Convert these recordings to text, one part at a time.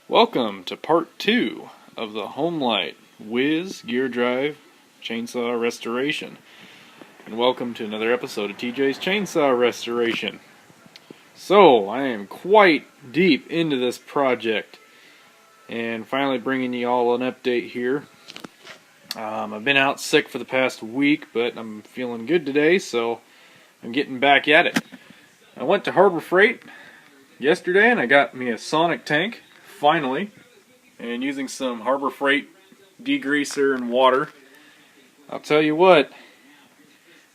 Welcome to part 2 of the Homelite WIZ gear drive chainsaw restoration. And welcome to another episode of TJ's Chainsaw Restoration. So, I am quite deep into this project and finally bringing you all an update here. I've been out sick for the past week, but I'm feeling good today, so I'm getting back at it. I went to Harbor Freight yesterday and I got me a sonic tank, finally, and using some Harbor Freight degreaser and water. I'll tell you what,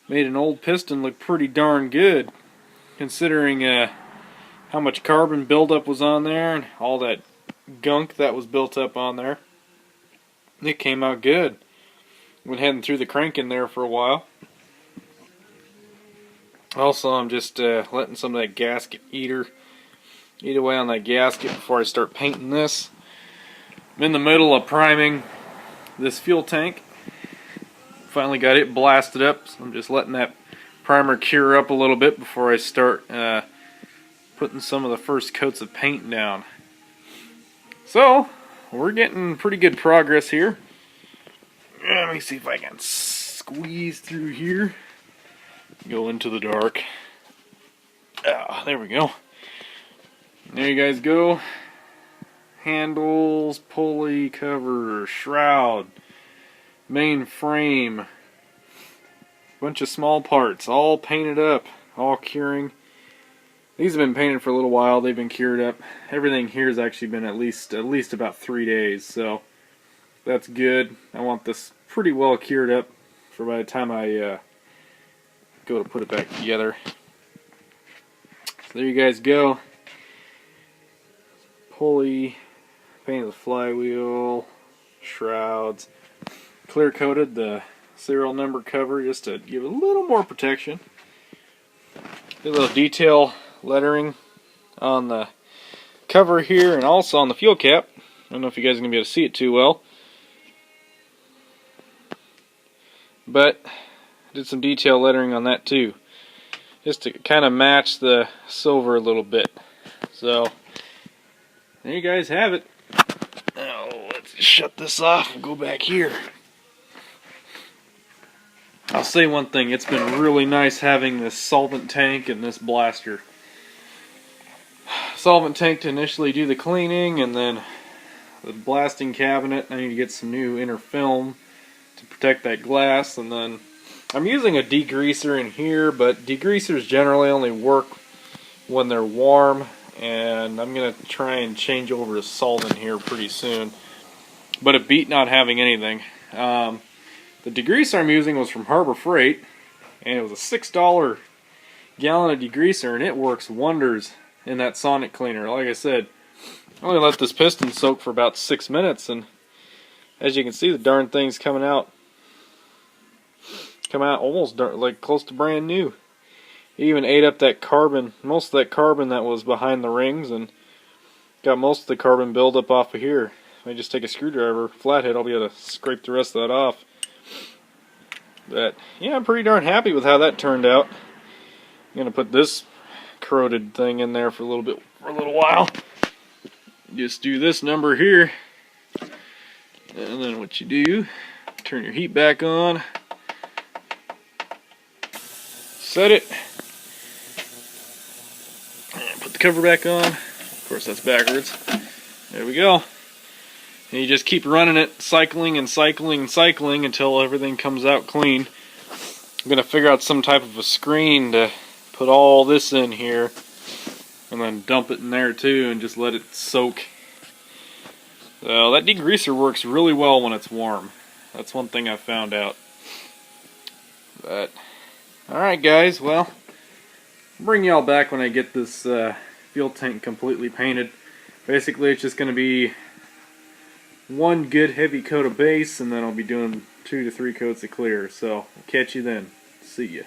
made an old piston look pretty darn good, considering how much carbon buildup was on there and all that gunk that was built up on there. It came out good. Went heading through the crank in there for a while. Also, I'm just letting some of that gasket eat away on that gasket before I start painting this. I'm in the middle of priming this fuel tank. Finally got it blasted up, so I'm just letting that primer cure up a little bit before I start putting some of the first coats of paint down. So, we're getting pretty good progress here. Let me see if I can squeeze through here. Go into the dark. There we go. There you guys go. Handles, pulley, cover, shroud, main frame. Bunch of small parts, all painted up, all curing. These have been painted for a little while. They've been cured up. Everything here has actually been at least about 3 days, so that's good. I want this pretty well cured up for by the time I go to put it back together. So there you guys go. Pulley, painted the flywheel, shrouds, clear coated the serial number cover just to give a little more protection. Did a little detail lettering on the cover here and also on the fuel cap. I don't know if you guys are going to be able to see it too well, but I did some detail lettering on that too, just to kind of match the silver a little bit. So there you guys have it. Now let's shut this off and go back here. I'll say one thing, it's been really nice having this solvent tank and this blaster. Solvent tank to initially do the cleaning, and then the blasting cabinet. I need to get some new inner film to protect that glass, and then I'm using a degreaser in here, but degreasers generally only work when they're warm, and I'm going to try and change over to solvent here pretty soon. But it beat not having anything. The degreaser I'm using was from Harbor Freight, and it was a $6 gallon of degreaser, and it works wonders in that sonic cleaner. Like I said, I only let this piston soak for about 6 minutes, and as you can see, the darn thing's come out almost like close to brand new. It even ate up that carbon, most of that carbon that was behind the rings, and got most of the carbon buildup off of here. If I just take a screwdriver, flathead, I'll be able to scrape the rest of that off. But yeah, I'm pretty darn happy with how that turned out. I'm gonna put this corroded thing in there for a little while. Just do this number here, and then what you do, turn your heat back on, set it, and put the cover back on. Of course, that's backwards. There we go. And you just keep running it, cycling and cycling and cycling until everything comes out clean. I'm going to figure out some type of a screen to put all this in here, and then dump it in there too and just let it soak. So that degreaser works really well when it's warm. That's one thing I've found out. But alright guys, well, I'll bring y'all back when I get this fuel tank completely painted. Basically it's just going to be one good heavy coat of base, and then I'll be doing 2 to 3 coats of clear. So I'll catch you then. See ya.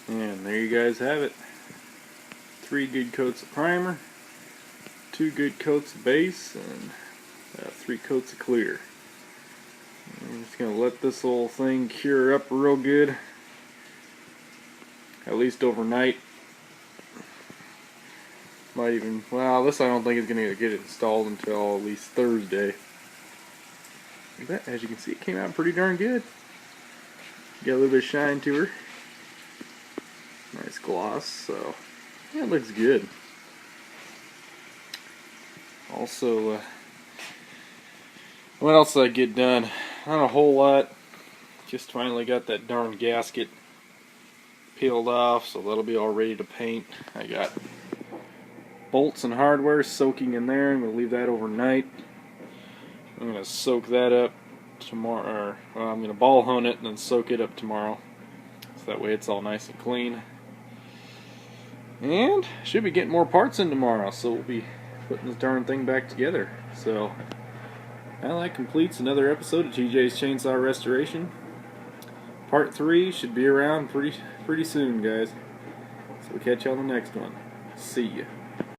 And there you guys have it. 3 good coats of primer, 2 good coats of base, and 3 coats of clear. I'm just going to let this whole thing cure up real good, at least overnight. Might even, well, this I don't think is going to get installed until at least Thursday. But as you can see, it came out pretty darn good. Got a little bit of shine to her. Nice gloss, so yeah, it looks good. Also, what else did I get done? Not a whole lot. Just finally got that darn gasket peeled off, so that'll be all ready to paint. I got bolts and hardware soaking in there. I'm going to leave that overnight. I'm going to soak that up tomorrow, or I'm going to ball hone it and then soak it up tomorrow. So that way it's all nice and clean. And should be getting more parts in tomorrow, so we'll be putting this darn thing back together. So, well, that completes another episode of TJ's Chainsaw Restoration. Part 3 should be around pretty soon, guys. So we'll catch you on the next one. See ya.